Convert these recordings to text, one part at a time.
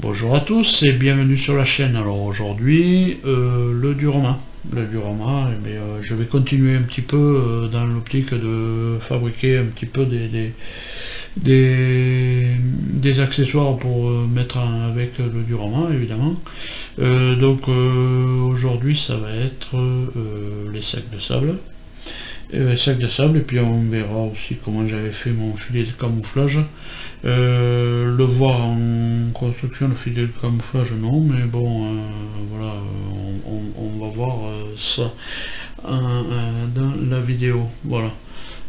Bonjour à tous et bienvenue sur la chaîne. Alors aujourd'hui, le diorama. Je vais continuer un petit peu dans l'optique de fabriquer un petit peu des accessoires pour mettre avec le diorama, évidemment. Aujourd'hui, ça va être les sacs de sable. Et puis on verra aussi comment j'avais fait mon filet de camouflage. Le voir en construction, le filet de camouflage, non, mais bon, voilà, on va voir ça dans la vidéo. Voilà.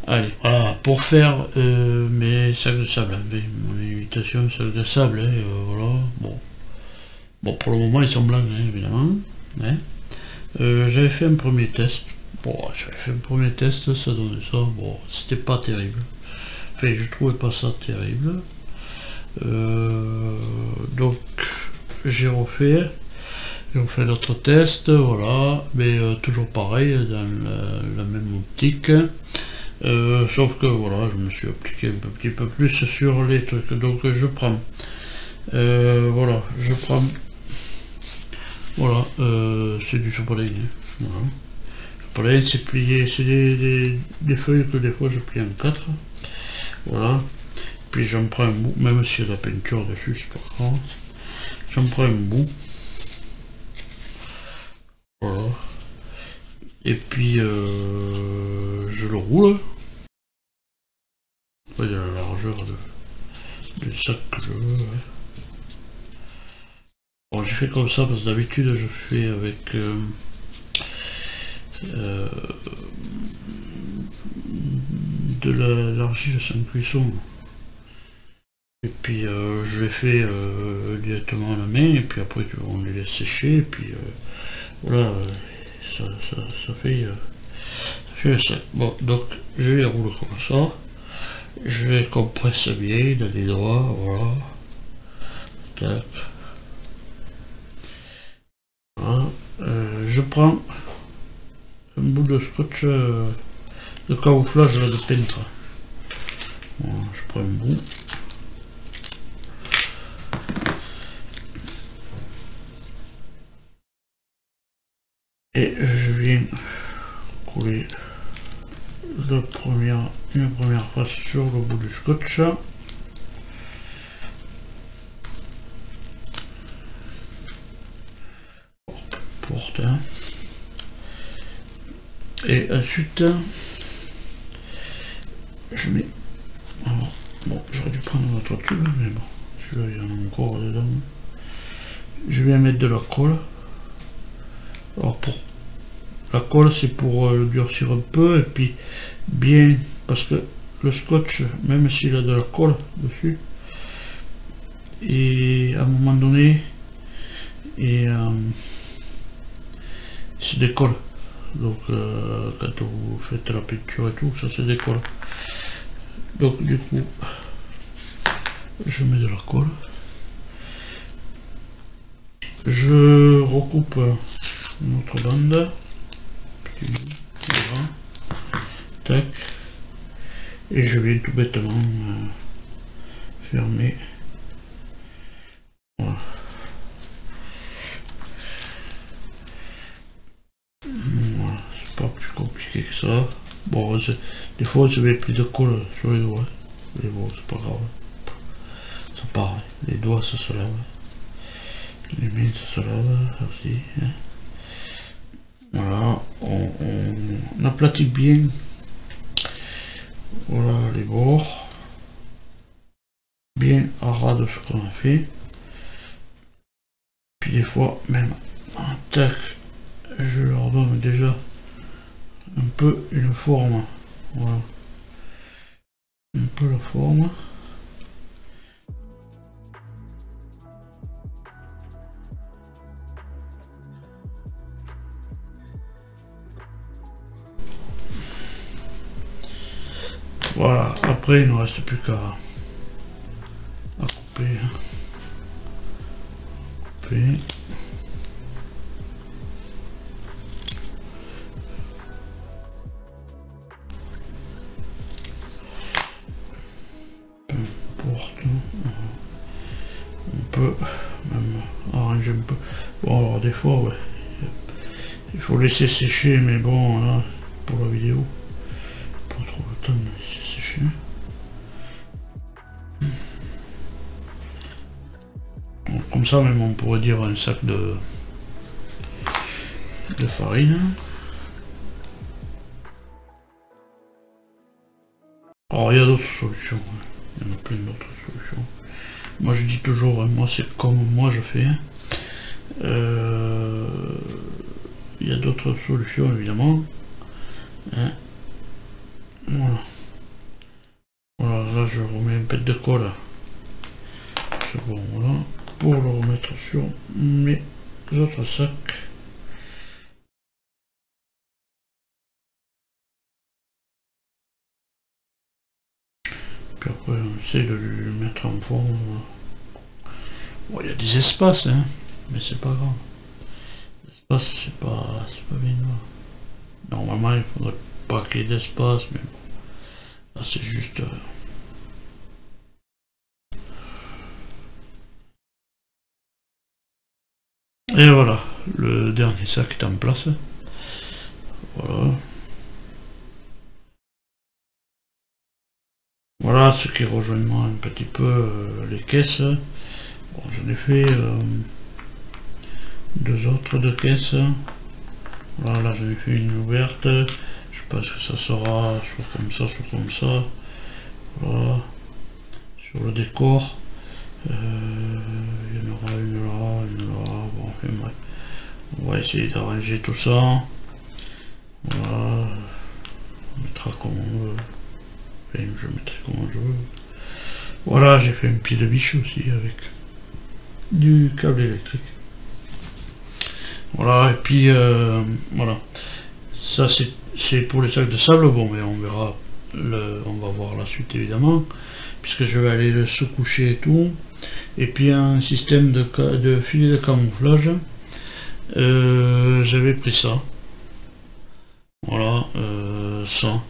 Allez, voilà, pour faire mes sacs de sable, mon imitation de sac de sable, voilà, bon, pour le moment ils sont blancs, évidemment, j'avais fait un premier test. Bon, j'avais fait un premier test, ça donnait ça. Bon, c'était pas terrible. Enfin, je trouvais pas ça terrible. Donc, j'ai refait l'autre test, voilà. Mais toujours pareil, dans la même optique. Sauf que, voilà, je me suis appliqué un petit peu plus sur les trucs. Donc, je prends. Voilà, je prends. Voilà, c'est du Soprolène. Voilà. C'est plié, c'est des feuilles que des fois je plie en 4. Voilà. Puis j'en prends un bout, même s'il y a de la peinture dessus, c'est pas grave. J'en prends un bout. Voilà. Et puis je le roule. Il y a la largeur du sac que je veux. Bon, j'ai fait comme ça parce que d'habitude je fais avec de l'argile sans cuisson, et puis je l'ai fait directement à la main, et puis après on les laisse sécher, et puis voilà, ça fait le sac. Bon, donc je les roule comme ça, je les compresse bien dans les doigts, voilà, tac, voilà. Je prends un bout de scotch de camouflage de peintre. Voilà, je prends un bout. Et je viens coller une première face sur le bout du scotch. Porte. Et ensuite, je mets. Alors, bon, j'aurais dû prendre un autre tube, mais bon, celui-là il y en a encore dedans. Je vais mettre de la colle. Alors, pour la colle, c'est pour le durcir un peu, et puis bien, parce que le scotch, même s'il a de la colle dessus, et à un moment donné, il se décolle. Donc quand vous faites la peinture et tout, ça se décolle. Donc du coup, je mets de la colle. Je recoupe une autre bande. Voilà. Tac. Et je vais tout bêtement fermer. Voilà. C'est pas plus compliqué que ça. Bon, des fois je mets plus de colle sur les doigts, mais bon, c'est pas grave. Ça part, les doigts ça se lave, les mains ça se lave aussi. Voilà, on aplatit bien, voilà, les bords, bien à ras de ce qu'on a fait. Puis des fois même, tac, je leur donne déjà un peu une forme, voilà, un peu la forme. Voilà, après il ne reste plus qu'à couper. Couper. peu, même arranger un peu. Bon, alors des fois, ouais, il faut laisser sécher, mais bon, là, pour la vidéo, pas trop le temps de laisser sécher. Donc, comme ça, même on pourrait dire un sac de farine. Alors, il y a d'autres solutions, il y en a plein d'autres solutions. Moi, je dis toujours, moi, c'est comme moi je fais. Il y a d'autres solutions, évidemment. Hein. Voilà. Voilà, là, je remets un peu de colle. C'est bon, voilà. Pour le remettre sur mes autres sacs. Puis après, on essaie de lui mettre en forme. Bon, il y a des espaces, hein, mais c'est pas grave. L'espace, c'est pas bien grave. Normalement, il faudrait pas qu'il y ait d'espace, mais bon. Là, c'est juste... Et voilà, le dernier sac est en place. Voilà. Voilà ce qui rejoint un petit peu les caisses. Bon, j'en ai fait deux autres de caisses. Voilà, là j'en ai fait une ouverte. Je pense que ça sera soit comme ça, soit comme ça. Voilà. Sur le décor. Il y en aura une là, une là. Bon, enfin bref. On va essayer d'arranger tout ça. Voilà. On mettra comme on veut. Enfin, je mettrai comme je veux. Voilà, j'ai fait un pied de biche aussi avec du câble électrique. Voilà, et puis voilà. Ça c'est pour les sacs de sable. Bon, mais on verra, on va voir la suite évidemment, puisque je vais aller le sous-coucher et tout. Et puis un système de filet de camouflage. J'avais pris ça. Voilà, ça.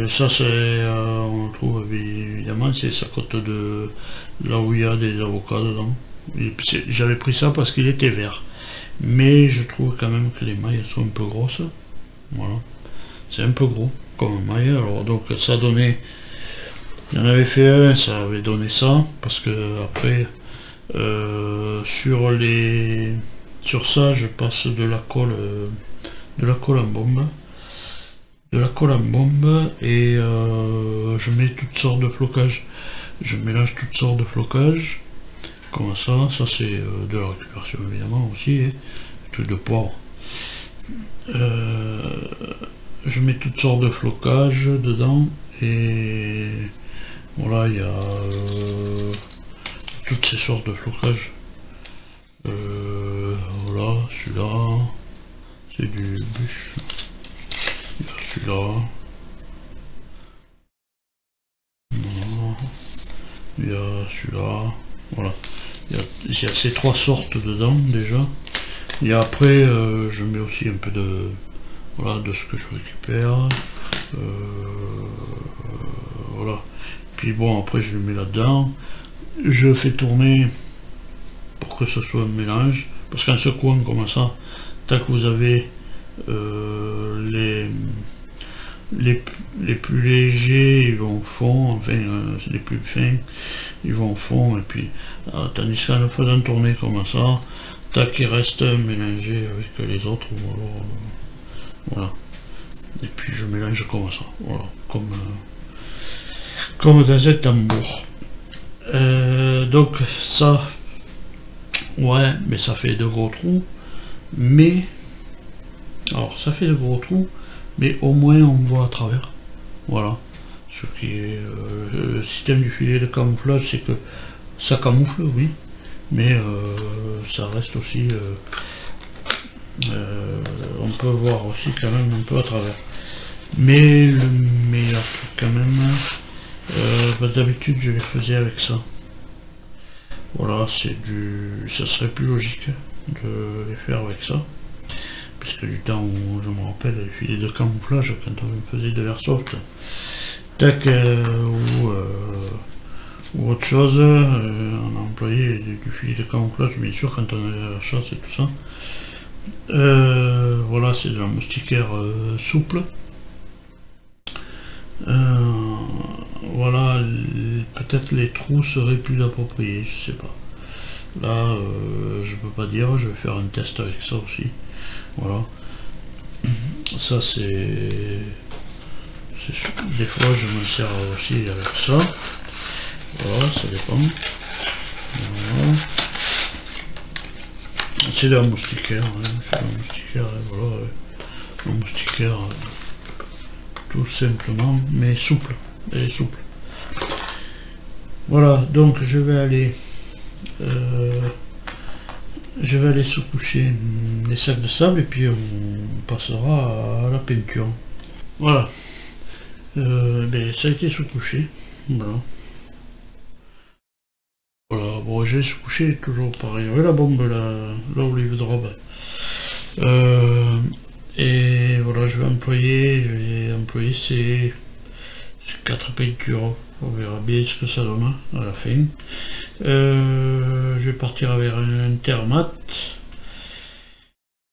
Ça c'est, on le trouve évidemment, c'est sa côte de là où il y a des avocats dedans. J'avais pris ça parce qu'il était vert. Mais je trouve quand même que les mailles sont un peu grosses. Voilà. C'est un peu gros comme maille. Alors donc ça donnait... J'en avais fait un, ça avait donné ça. Parce que après, sur ça, je passe de la colle en bombe. De la colle en bombe et je mets toutes sortes de flocages. Je mélange toutes sortes de flocages. Comme ça c'est de la récupération évidemment aussi, hein, truc de poivre. Je mets toutes sortes de flocages dedans et voilà, il y a toutes ces sortes de flocages. Voilà, celui-là, c'est du bûche. Il y a celui-là. Voilà. Il y a celui-là. Voilà. Il y a ces trois sortes dedans déjà. Et après je mets aussi un peu de ce que je récupère. Voilà. Puis bon, après je le mets là-dedans. Je fais tourner pour que ce soit un mélange. Parce qu'en secouant comme ça, tant que vous avez les plus légers ils vont au fond, enfin les plus fins ils vont au fond, et puis tandis qu'en le faisant tourner comme ça, tac, il reste mélangé avec les autres, voilà. Et puis je mélange comme ça, voilà, comme dans un tambour. Donc ça, ouais, mais ça fait de gros trous, mais alors ça fait de gros trous, mais au moins on voit à travers. Voilà. Ce qui est le système du filet de camouflage, c'est que ça camoufle, oui, mais ça reste aussi, on peut voir aussi quand même un peu à travers. Mais le meilleur truc quand même, d'habitude je les faisais avec ça. Voilà, ça serait plus logique de les faire avec ça. Puisque du temps où je me rappelle les filets de camouflage quand on faisait de l'airsoft, tac, ou autre chose. On a employé du filet de camouflage, bien sûr, quand on est à la chasse et tout ça. Voilà, c'est de la moustiquaire souple. Voilà, peut-être les trous seraient plus appropriés, je sais pas. Là, je peux pas dire, je vais faire un test avec ça aussi. Voilà. Ça, c'est... Des fois, je m'en sers aussi avec ça. Voilà, ça dépend. Voilà. C'est de la moustiquaire, hein. C'est de la moustiquaire, voilà. La moustiquaire, tout simplement, mais souple. Elle est souple. Voilà, donc je vais aller sous-coucher les sacs de sable et puis on passera à la peinture. Voilà. Ça a été sous-couché. Voilà. Voilà, bon, j'ai sous-couché toujours pareil. Avec la bombe, la olive de robe. Et voilà, je vais employer ces 4 peintures. On verra bien ce que ça donne à la fin. Je vais partir avec un Thermat,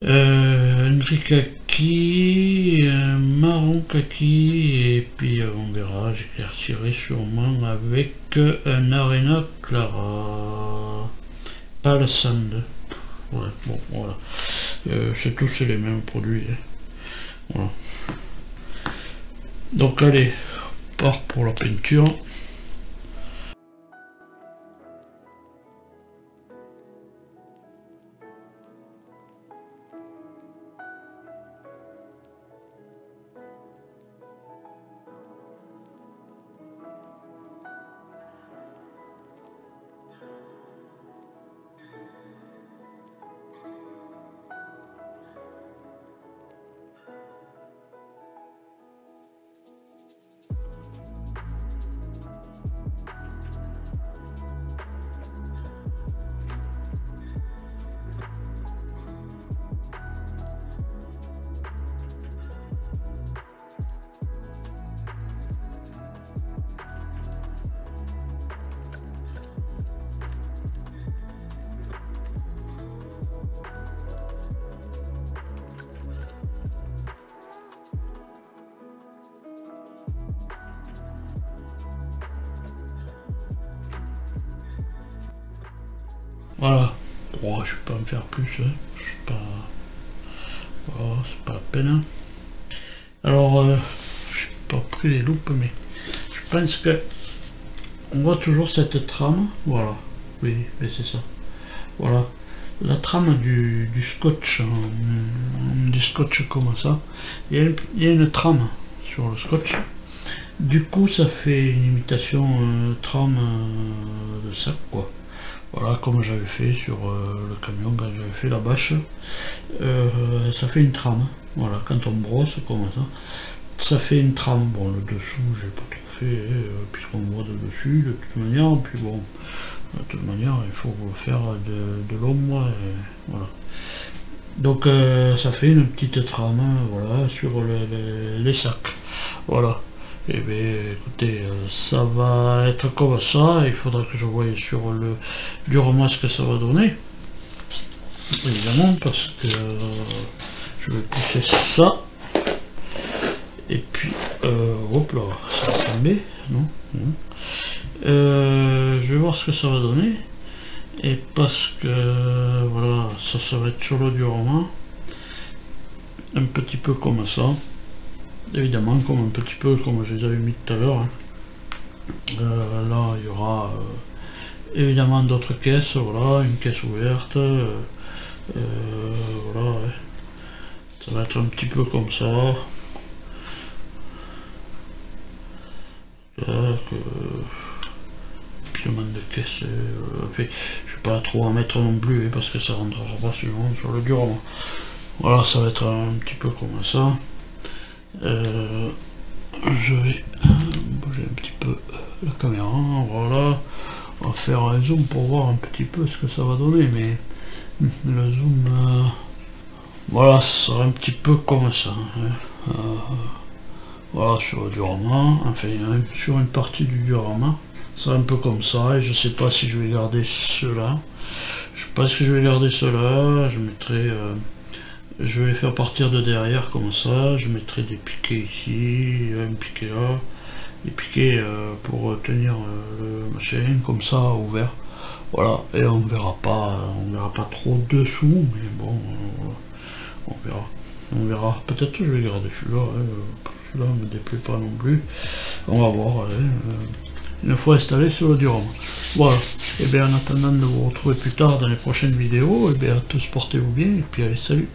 un gris kaki, un marron kaki, et puis on verra, j'éclaircirai sûrement avec un Arena Clara. Pas le sand. Ouais, bon, voilà. C'est tous les mêmes produits. Hein. Voilà. Donc allez, on part pour la peinture. Voilà. Oh, je vais pas en faire plus, hein. C'est pas... Oh, c'est pas la peine. Alors, j'ai pas pris les loupes, mais je pense que on voit toujours cette trame. Voilà. Oui, mais c'est ça. Voilà. La trame du scotch, du scotch comme ça. Il y a une trame sur le scotch. Du coup, ça fait une imitation trame de sac, quoi. Voilà, comme j'avais fait sur le camion quand j'avais fait la bâche. Ça fait une trame. Voilà, quand on brosse comme ça fait une trame. Bon, le dessous, j'ai pas trop fait, puisqu'on voit de dessus de toute manière. Puis bon, de toute manière, il faut faire de l'ombre. Voilà. Donc, ça fait une petite trame, voilà, sur les sacs. Voilà. Et bien écoutez, ça va être comme ça, il faudra que je voie sur le Durama ce que ça va donner. Évidemment, parce que je vais pousser ça. Et puis, hop là, ça va tomber, non, non. Je vais voir ce que ça va donner. Et parce que, voilà, ça va être sur le Durama. Un petit peu comme ça. Évidemment, comme un petit peu comme je les avais mis tout à l'heure. Hein. Là, il y aura évidemment d'autres caisses. Voilà, une caisse ouverte. Voilà, ouais. Ça va être un petit peu comme ça. Pilement de caisse. Je vais pas trop en mettre non plus parce que ça rentrera pas sur le Durama. Voilà, ça va être un petit peu comme ça. Je vais bouger un petit peu la caméra, voilà, on va faire un zoom pour voir un petit peu ce que ça va donner, mais le zoom, voilà, ça sera un petit peu comme ça, hein. Voilà, sur le Durama, enfin sur une partie du Durama, C'est un peu comme ça, et je sais pas si je vais garder ceux-là. Je pense que je vais garder ceux-là, je mettrai... je vais les faire partir de derrière comme ça, je mettrai des piquets ici, un piquet là, des piquets pour tenir le machin, comme ça, ouvert. Voilà, et on verra pas trop dessous, mais bon, on verra. On verra. Peut-être que je vais garder celui-là, celui-là ne me déplaît pas non plus. On va voir, une fois installé sur le diorama. Voilà, et bien en attendant de vous retrouver plus tard dans les prochaines vidéos, et bien tous portez-vous bien, et puis allez, salut.